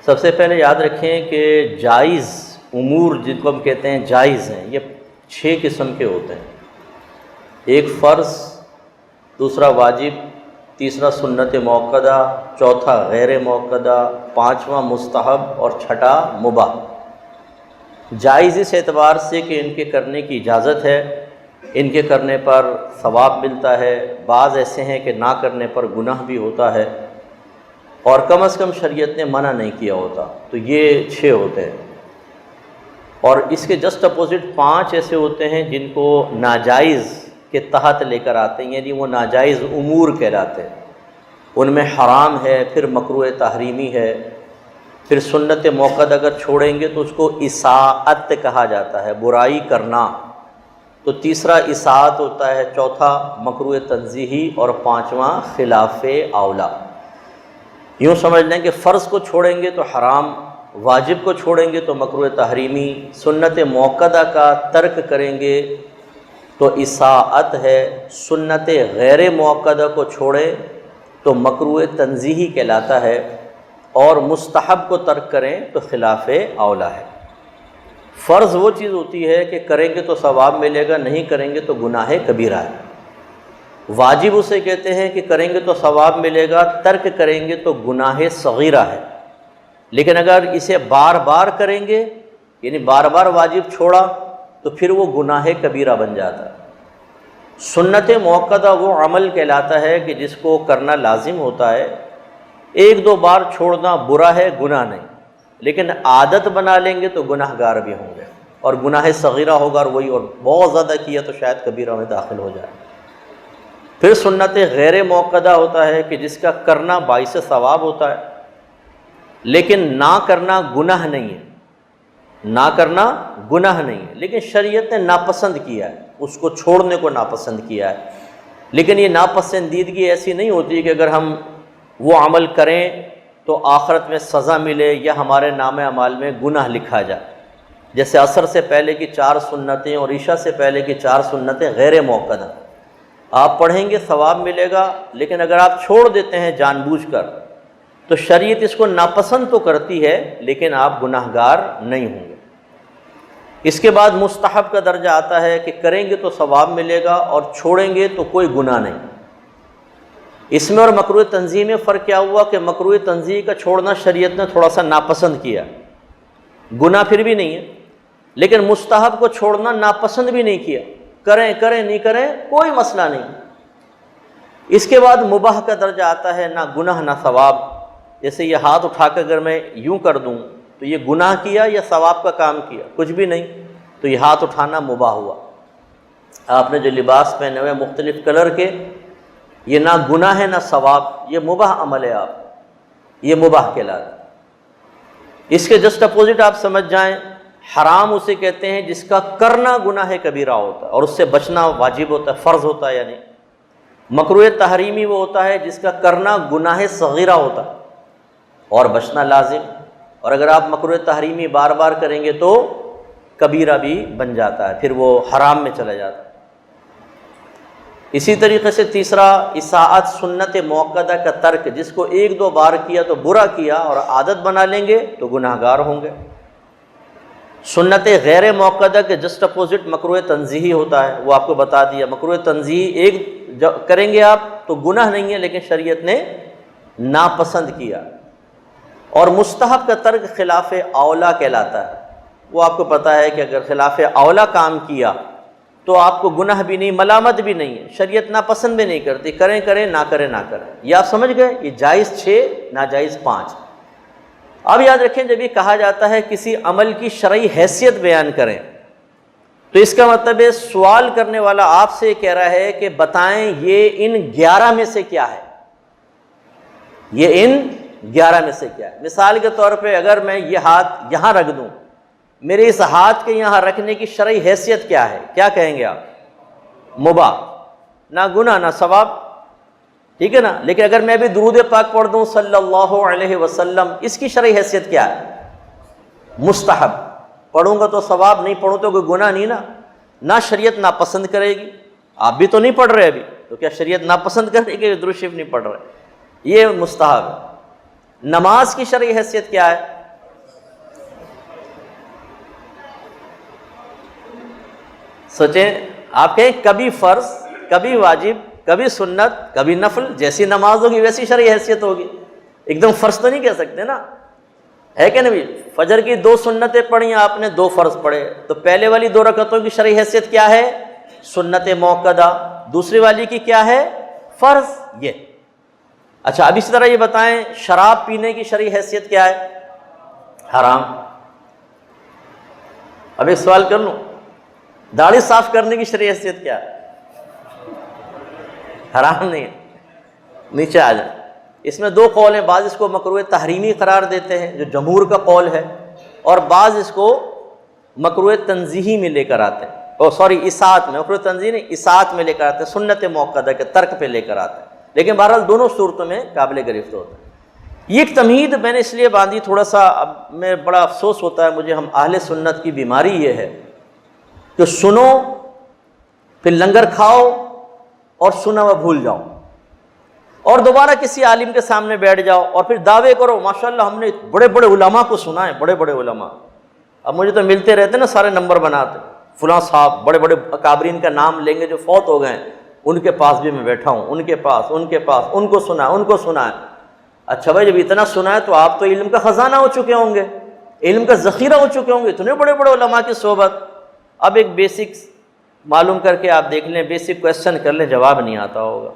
سب سے پہلے یاد رکھیں کہ جائز امور جن کو ہم کہتے ہیں جائز ہیں، یہ 6 قسم کے ہوتے ہیں۔ ایک فرض، دوسرا واجب، تیسرا سنت موقدہ، چوتھا غیر موقدہ، پانچواں مستحب اور چھٹا مباح۔ جائز اس اعتبار سے کہ ان کے کرنے کی اجازت ہے، ان کے کرنے پر ثواب ملتا ہے، بعض ایسے ہیں کہ نہ کرنے پر گناہ بھی ہوتا ہے، اور کم از کم شریعت نے منع نہیں کیا ہوتا، تو یہ 6 ہوتے ہیں۔ اور اس کے جسٹ اپوزٹ 5 ایسے ہوتے ہیں جن کو ناجائز کے تحت لے کر آتے ہیں، یعنی وہ ناجائز امور کہلاتے ہیں۔ ان میں حرام ہے، پھر مکروہ تحریمی ہے، پھر سنت موقد اگر چھوڑیں گے تو اس کو اساءت کہا جاتا ہے، برائی کرنا، تو تیسرا اساءت ہوتا ہے، چوتھا مکروہ تنزیہی اور پانچواں خلاف اولا۔ یوں سمجھ لیں کہ فرض کو چھوڑیں گے تو حرام، واجب کو چھوڑیں گے تو مکروہ تحریمی، سنت موقدہ کا ترک کریں گے تو اساءت ہے، سنت غیر موقدہ کو چھوڑے تو مکروہ تنزیہی کہلاتا ہے، اور مستحب کو ترک کریں تو خلاف اولا ہے۔ فرض وہ چیز ہوتی ہے کہ کریں گے تو ثواب ملے گا، نہیں کریں گے تو گناہ کبیرہ ہے۔ واجب اسے کہتے ہیں کہ کریں گے تو ثواب ملے گا، ترک کریں گے تو گناہ صغیرہ ہے۔ لیکن اگر اسے بار بار کریں گے، یعنی بار بار واجب چھوڑا، تو پھر وہ گناہ کبیرہ بن جاتا ہے۔ سنت موقدہ وہ عمل کہلاتا ہے کہ جس کو کرنا لازم ہوتا ہے، 1-2 بار چھوڑنا برا ہے، گناہ نہیں، لیکن عادت بنا لیں گے تو گناہ گار بھی ہوں گے، اور گناہ صغیرہ ہوگا، اور وہی اور بہت زیادہ کیا تو شاید کبیرہ میں داخل ہو جائے۔ پھر سنت غیر موقدہ ہوتا ہے کہ جس کا کرنا باعث ثواب ہوتا ہے، لیکن نہ کرنا گناہ نہیں ہے، نہ کرنا گناہ نہیں ہے، لیکن شریعت نے ناپسند کیا ہے، اس کو چھوڑنے کو ناپسند کیا ہے۔ لیکن یہ ناپسندیدگی ایسی نہیں ہوتی کہ اگر ہم وہ عمل کریں تو آخرت میں سزا ملے یا ہمارے نام اعمال میں گناہ لکھا جائے۔ جیسے عصر سے پہلے کی 4 سنتیں اور عشاء سے پہلے کی 4 سنتیں غیر موقدہ، آپ پڑھیں گے ثواب ملے گا، لیکن اگر آپ چھوڑ دیتے ہیں جان بوجھ کر تو شریعت اس کو ناپسند تو کرتی ہے، لیکن آپ گناہ گار نہیں ہوں گے۔ اس کے بعد مستحب کا درجہ آتا ہے کہ کریں گے تو ثواب ملے گا، اور چھوڑیں گے تو کوئی گناہ نہیں۔ اس میں اور مکروہ تنزیہ میں فرق کیا ہوا کہ مکروہ تنزیہ کا چھوڑنا شریعت نے تھوڑا سا ناپسند کیا، گناہ پھر بھی نہیں ہے، لیکن مستحب کو چھوڑنا ناپسند بھی نہیں کیا، کریں کریں نہیں کریں کوئی مسئلہ نہیں۔ اس کے بعد مباح کا درجہ آتا ہے، نہ گناہ نہ ثواب۔ جیسے یہ ہاتھ اٹھا کر اگر میں یوں کر دوں تو یہ گناہ کیا یا ثواب کا کام کیا؟ کچھ بھی نہیں، تو یہ ہاتھ اٹھانا مباح ہوا۔ آپ نے جو لباس پہنے ہوئے مختلف کلر کے، یہ نہ گناہ ہے نہ ثواب، یہ مباح عمل ہے، آپ یہ مباح کہلاتا ہے۔ اس کے جسٹ اپوزٹ آپ سمجھ جائیں، حرام اسے کہتے ہیں جس کا کرنا گناہ کبیرہ ہوتا ہے اور اس سے بچنا واجب ہوتا ہے، فرض ہوتا ہے یعنی۔ مکروہ تحریمی وہ ہوتا ہے جس کا کرنا گناہ صغیرہ ہوتا ہے اور بچنا لازم، اور اگر آپ مکروہ تحریمی بار بار کریں گے تو کبیرہ بھی بن جاتا ہے، پھر وہ حرام میں چلا جاتا ہے۔ اسی طریقے سے تیسرا اساءت سنت موقدہ کا ترک، جس کو 1-2 بار کیا تو برا کیا اور عادت بنا لیں گے تو گناہ گار ہوں گے۔ سنت غیر موقدہ کے جسٹ اپوزٹ مکروہ تنزیہی ہوتا ہے، وہ آپ کو بتا دیا۔ مکروہ تنزیہی ایک کریں گے آپ تو گناہ نہیں ہے، لیکن شریعت نے ناپسند کیا۔ اور مستحب کا ترک خلاف اولا کہلاتا ہے، وہ آپ کو پتہ ہے کہ اگر خلاف اولا کام کیا تو آپ کو گناہ بھی نہیں، ملامت بھی نہیں ہے، شریعت ناپسند بھی نہیں کرتی، کریں کریں نہ کریں نہ کریں۔ یہ آپ سمجھ گئے، یہ جائز 6، ناجائز 5۔ اب یاد رکھیں، جب یہ کہا جاتا ہے کسی عمل کی شرعی حیثیت بیان کریں تو اس کا مطلب ہے سوال کرنے والا آپ سے کہہ رہا ہے کہ بتائیں یہ ان 11 میں سے کیا ہے، یہ ان 11 میں سے کیا ہے۔ مثال کے طور پہ اگر میں یہ ہاتھ یہاں رکھ دوں، میرے اس ہاتھ کے یہاں رکھنے کی شرعی حیثیت کیا ہے؟ کیا کہیں گے آپ؟ مباح، نہ گناہ نہ ثواب، ٹھیک ہے نا۔ لیکن اگر میں بھی درود پاک پڑھ دوں صلی اللہ علیہ وسلم، اس کی شرعی حیثیت کیا ہے؟ مستحب، پڑھوں گا تو ثواب، نہیں پڑھوں تو کوئی گناہ نہیں نا۔ نہ شریعت ناپسند کرے گی، آپ بھی تو نہیں پڑھ رہے ابھی، تو کیا شریعت ناپسند کرے گی درود شریف نہیں پڑھ رہے؟ یہ مستحب ہے۔ نماز کی شرعی حیثیت کیا ہے؟ سوچیں، آپ کہیں کبھی فرض، کبھی واجب، کبھی سنت، کبھی نفل، جیسی نماز ہوگی ویسی شرعی حیثیت ہوگی، ایک دم فرض تو نہیں کہہ سکتے نا، ہے کہ نہیں؟ فجر کی 2 سنتیں پڑھی، آپ نے 2 فرض پڑھے، تو پہلے والی 2 رکعتوں کی شرعی حیثیت کیا ہے؟ سنت موقدہ، دوسری والی کی کیا ہے؟ فرض۔ یہ اچھا، اب اسی طرح یہ بتائیں شراب پینے کی شرعی حیثیت کیا ہے؟ حرام۔ اب ایک سوال کر لوں، داڑھی صاف کرنے کی شرعی حیثیت کیا ہے؟ حرام نہیں ہے۔ نیچے آ جائیں، اس میں 2 قول ہیں، بعض اس کو مکروہ تحریمی قرار دیتے ہیں جو جمہور کا قول ہے، اور بعض اس کو مکروہ تنزیہی میں لے کر آتے ہیں، اصاعت میں، مکروہ تنزیہی نہیں، اصاعت میں لے کر آتے ہیں، سنت موقدہ کے ترک پہ لے کر آتے ہیں، لیکن بہرحال دونوں صورتوں میں قابل گرفت ہوتا ہے۔ یہ ایک تمہید میں نے اس لیے باندھی، تھوڑا سا اب میں بڑا افسوس ہوتا ہے مجھے، ہم اہل سنت کی بیماری یہ ہے کہ سنو پھر لنگر کھاؤ اور سنا ہوا بھول جاؤ، اور دوبارہ کسی عالم کے سامنے بیٹھ جاؤ اور پھر دعوے کرو ماشاءاللہ ہم نے بڑے بڑے علماء کو سنا ہے، بڑے بڑے علماء۔ اب مجھے تو ملتے رہتے نا، سارے نمبر بناتے، فلاں صاحب، بڑے بڑے اکابرین کا نام لیں گے جو فوت ہو گئے ہیں، ان کے پاس بھی میں بیٹھا ہوں، ان کے پاس، ان کو سنا ہے، ان کو سنا ہے۔ اچھا بھائی، جب اتنا سنا ہے تو آپ تو علم کا خزانہ ہو چکے ہوں گے، علم کا ذخیرہ ہو چکے ہوں گے، اتنے بڑے بڑے علماء کی صحبت۔ اب ایک بیسکس معلوم کر کے آپ دیکھ لیں، بیسک کویسچن کر لیں، جواب نہیں آتا ہوگا۔